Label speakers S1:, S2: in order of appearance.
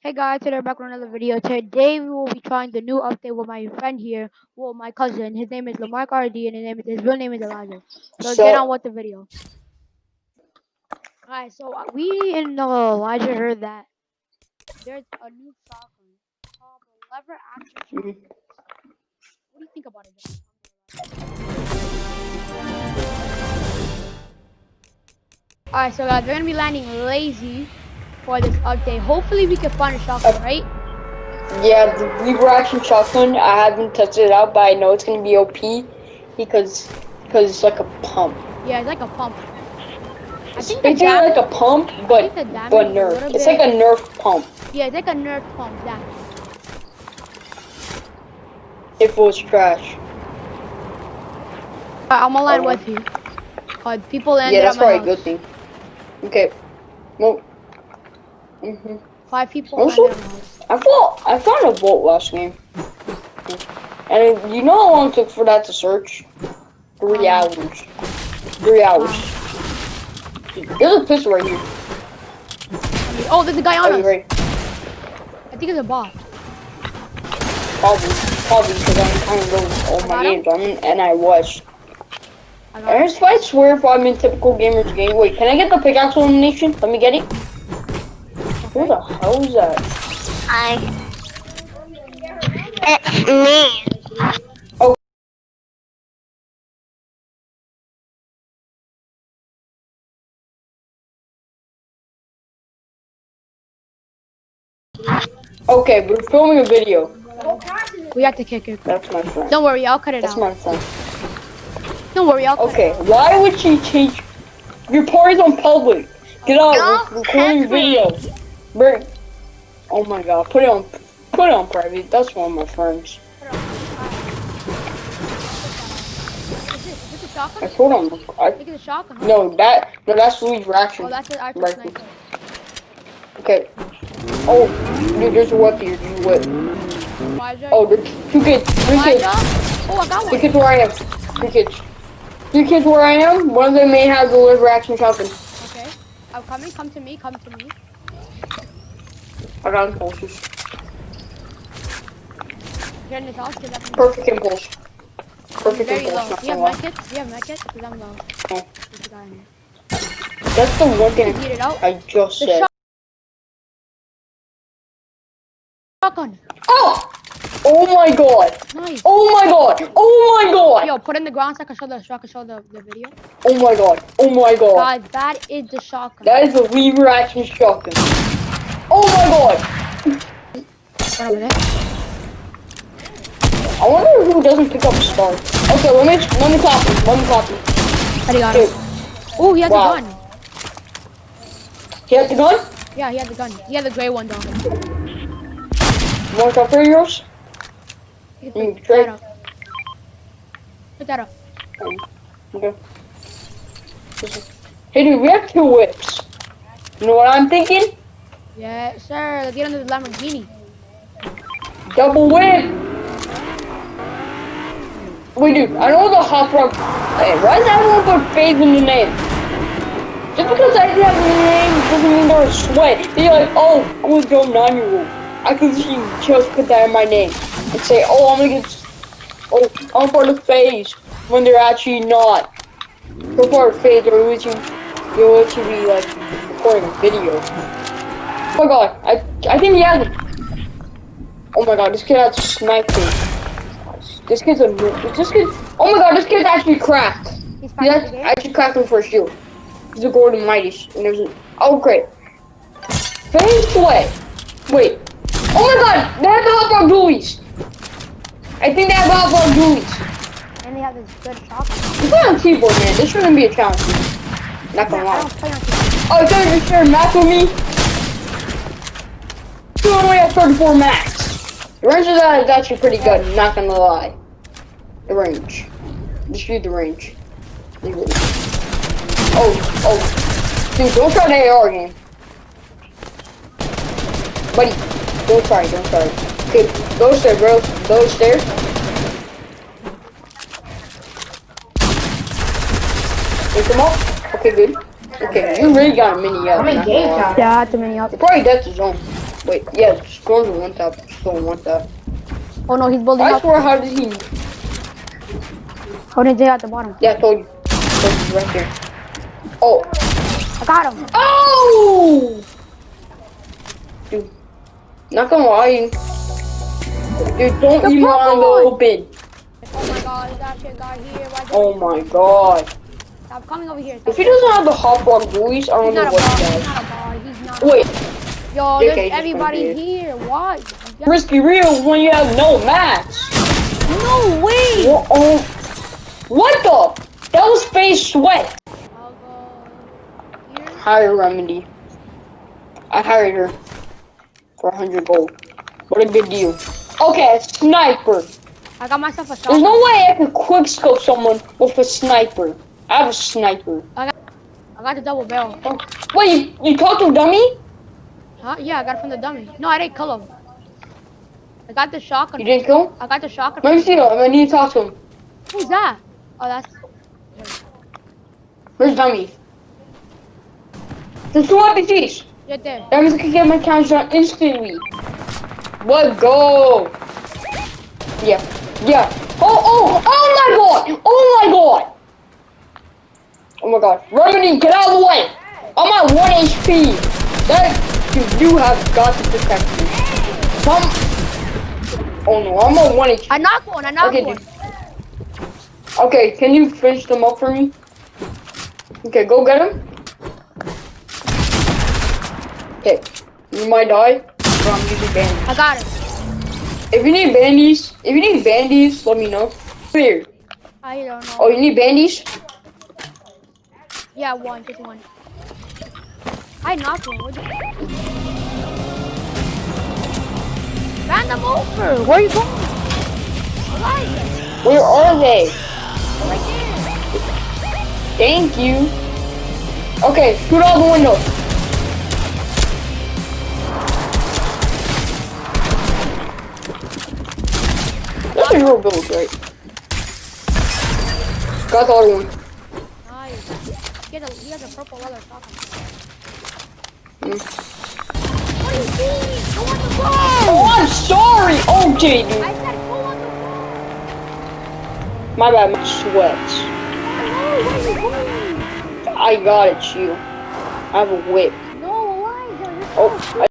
S1: Hey guys, today we're back with another video. Today we will be trying the new update with my friend here, well my cousin. His name is Lamarck RD and his real name is Elijah. So let's get on
S2: So,
S1: with the video. Alright, so we and Elijah heard that there's a new shotgun called the lever action shotgun.
S2: mm,
S1: What do you think about it? Alright, so guys, we're gonna be landing lazy for this update. Hopefully we can find a shotgun, right?
S2: yeah, the lever action shotgun, I haven't touched it out, but I know it's gonna be OP because it's like a pump.
S1: Yeah, it's like a pump. I
S2: It's
S1: think the
S2: basically
S1: damage,
S2: like a pump,
S1: I think the damage
S2: but
S1: is a little
S2: nerfed. It's like
S1: bit.
S2: a nerf pump.
S1: Yeah, it's like a nerf pump damage.
S2: If it was trash.
S1: I'm gonna land
S2: Uh,
S1: with you. People landed
S2: yeah, that's
S1: at my
S2: probably a
S1: house.
S2: good thing. Okay. Well. Mhm.
S1: 5 people
S2: Also,
S1: landed at my house.
S2: I found a vault last game, and you know how long it took for that to search? 3 hours. 3 hours. There's a pistol right here.
S1: Oh, there's a guy on
S2: Are you
S1: us.
S2: ready?
S1: I think it's a bot.
S2: Probably because I'm kind of those all my
S1: got him.
S2: games. I'm in, and I was.
S1: I got
S2: And
S1: him.
S2: if I swear if I'm in typical gamers game. Wait, can I get the pickaxe elimination? Let me get it. Who the hell is that?
S3: It's me.
S2: Oh. Okay, we're filming a video.
S1: We have to kick it.
S2: That's my friend.
S1: Don't worry, I'll cut it
S2: That's
S1: out.
S2: my friend.
S1: Don't worry, I'll cut
S2: Okay,
S1: it out.
S2: why would she change? Your party's on public. Get out. We're
S3: Don't
S2: recording your
S3: touch me.
S2: video. Bring. Oh my god, put it on private. That's one of my friends.
S1: Is this a shotgun?
S2: I told him.
S1: I think it's a shotgun. Huh?
S2: No, that's Louis' reaction.
S1: Oh, that's an archer
S2: Rifle.
S1: sniper.
S2: Okay. Oh, dude, there's a whip here. There's a whip.
S1: Elijah.
S2: Oh, there's 2 kids. 3 kids.
S1: Elijah. Oh, I got
S2: 3
S1: one.
S2: kids where I am. 3 kids. 3 kids where I am. One of them may have the liver action shotgun.
S1: Okay. I'm coming. Come to me. Come to me.
S2: I got impulses.
S1: Get in this house. Get that.
S2: Perfect impulse. Perfect
S1: Very
S2: impulse.
S1: low.
S2: Not
S1: Do you have
S2: gonna lie.
S1: medkits? Do you have medkits? Because I'm low.
S2: No.
S1: There's a guy in here.
S2: That's the one thing
S1: Get it out.
S2: I just
S1: The
S2: said.
S1: shotgun.
S2: Oh! Oh my god!
S1: Nice.
S2: Oh my god! Oh my god!
S1: Yo, put it in the ground so I can show the video.
S2: Oh my god! Oh my god!
S1: Guys, that is the shotgun.
S2: That is a lever action shotgun. Oh my god!
S1: What over there?
S2: I wonder who doesn't pick up a star. Okay, let me clap him. Let me clap him.
S1: How do you got
S2: Dude,
S1: him? Oh, he has
S2: Wow.
S1: a gun.
S2: he has the gun?
S1: Yeah, he has a gun. He has a gray one though.
S2: You want to come for yours?
S1: Pick
S2: Mm,
S1: that up. Pick that up.
S2: Okay. Hey dude, we have 2 whips. You know what I'm thinking?
S1: Yeah, sir. Let's get under the Lamborghini.
S2: Double whip! Wait dude, I know the hot rod. Hey, why does everyone put FaZe in the name? Just because I have a name doesn't mean they're a sweat. They're like, oh, cool Joe 9-year-old. I could just put that in my name and say, oh, I'm part of FaZe when they're actually not. They're part of FaZe, they're literally like recording a video. Oh my god, I think he has it. Oh my god, this kid has sniped me. This kid, oh my god, this kid's actually cracked.
S1: He's
S2: He's actually cracked him for a shield. He's a Gordon Mighty, and there's oh great. FaZe play. Wait. Oh my god, they have the hot rod dualies. I think they have hot rod dualies.
S1: And they have this good shotgun.
S2: You play on keyboard, man. This shouldn't be a challenge. Not gonna
S1: I
S2: lie.
S1: don't play on keyboard.
S2: Oh, so you're sharing max with me? You only have 34 max. The range of that is actually pretty good, not gonna lie. The range. Just shoot the range. Oh. Dude, don't try the AR game. Buddy, don't try. Okay, go upstairs, bro. Go upstairs. Wake him up. Okay, good. Okay, you really got a mini up.
S1: Yeah, it's a mini up.
S2: You're probably dead to zone. Wait, yeah, Storm's a one tap. Storm one tap.
S1: Oh no, he's building
S2: I
S1: up.
S2: swear, how did he?
S1: Oh, Jay at the bottom.
S2: Yeah, I told you. He's right there. Oh.
S1: I got him.
S2: Oh! Dude, not gonna lie. Dude, don't leave me on the open.
S1: Oh my god, is that shit guy here? Why
S2: Oh my god.
S1: Stop coming over here.
S2: If he doesn't have the hot rock voice, I don't
S1: He's
S2: know
S1: not a
S2: what
S1: bar.
S2: he
S1: He's
S2: does.
S1: not a bar. He's not.
S2: Wait,
S1: Yo,
S2: JK,
S1: there's
S2: he's
S1: everybody
S2: gonna be
S1: here. Why?
S2: Risky real when you have no match.
S1: No way.
S2: What, what the? That was face sweat.
S1: I'll go here.
S2: Hire Remedy. I hired her for 100 gold. What a good deal. Okay, sniper.
S1: I got myself a
S2: There's
S1: shotgun.
S2: no way I can quick scope someone with a sniper. I have a sniper.
S1: I got the double barrel.
S2: Oh. Wait, you talked to dummy?
S1: Huh? Yeah, I got it from the dummy. No, I didn't kill him. I got the shotgun.
S2: You didn't kill him?
S1: I got the shotgun.
S2: Let me see him. I need to talk to him.
S1: Who's that? Oh, that's.
S2: Where's dummy? There's two RPGs.
S1: Right there.
S2: That means I can get my counter instantly. Let's go. Yeah. Yeah. Oh my god. Oh my god. Oh my god. Remedy, get out of the way. I'm at 1 HP. That you have got to protect me. Some. Oh no, I'm at 1 HP.
S1: I knocked one. I knocked
S2: Okay,
S1: one.
S2: dude. Okay, can you finish them up for me? Okay, go get him. Okay, you might die, but I'm using bandies.
S1: I got him.
S2: If you need bandies, let me know. Here.
S1: I don't know.
S2: Oh, you need bandies?
S1: Yeah, one. Just one. I knocked one. Where'd you... Ran them over. Where are you going? Right.
S2: Where are they?
S1: Right there.
S2: Thank you. Okay, shoot out the window. This is your build, right? Got the other one.
S1: Nice. He has a purple leather shotgun.
S2: Mm.
S1: What do you mean? Go on the wall.
S2: Oh, I'm sorry. Okay, dude.
S1: I said go on the wall.
S2: My bad, my sweats.
S1: Hello, where are you going?
S2: I got it, you. I have a whip.
S1: No, Elijah. You're
S2: Oh,
S1: so
S2: I